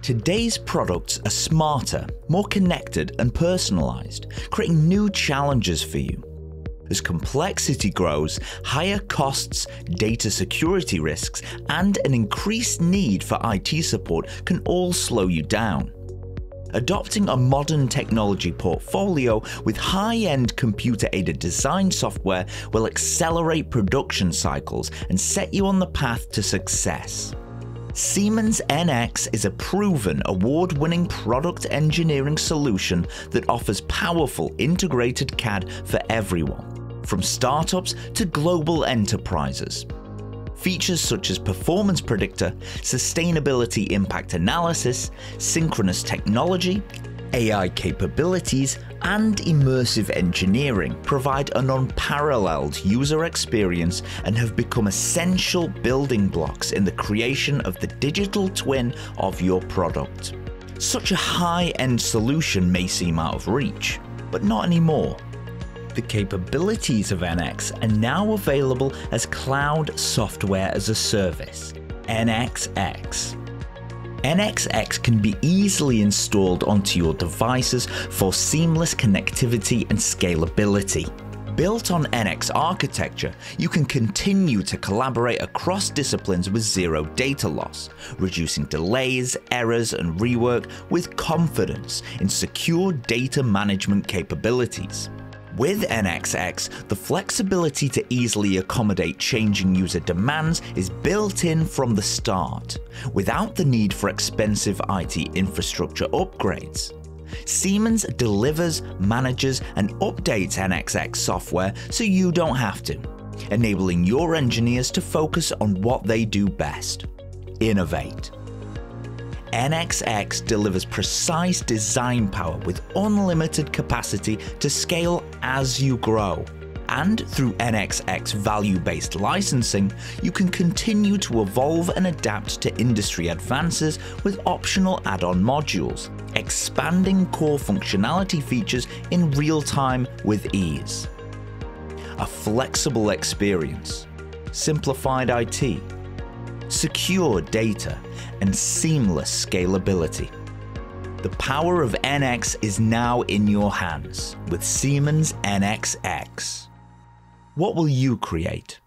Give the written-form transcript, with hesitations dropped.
Today's products are smarter, more connected and personalized, creating new challenges for you. As complexity grows, higher costs, data security risks, and an increased need for IT support can all slow you down. Adopting a modern technology portfolio with high-end computer-aided design software will accelerate production cycles and set you on the path to success. Siemens NX is a proven, award-winning product engineering solution that offers powerful integrated CAD for everyone, from startups to global enterprises. Features such as performance predictor, sustainability impact analysis, synchronous technology, AI capabilities, and immersive engineering provide an unparalleled user experience and have become essential building blocks in the creation of the digital twin of your product. Such a high-end solution may seem out of reach, but not anymore. The capabilities of NX are now available as Cloud Software as a Service, NXX. NXX can be easily installed onto your devices for seamless connectivity and scalability. Built on NX architecture, you can continue to collaborate across disciplines with zero data loss, reducing delays, errors, and rework with confidence in secure data management capabilities. With NXX, the flexibility to easily accommodate changing user demands is built in from the start, without the need for expensive IT infrastructure upgrades. Siemens delivers, manages, and updates NXX software so you don't have to, enabling your engineers to focus on what they do best: innovate. NXX delivers precise design power with unlimited capacity to scale as you grow. And through NXX value-based licensing, you can continue to evolve and adapt to industry advances with optional add-on modules, expanding core functionality features in real time with ease. A flexible experience, simplified IT, secure data, and seamless scalability. The power of NX is now in your hands with Siemens NXX. What will you create?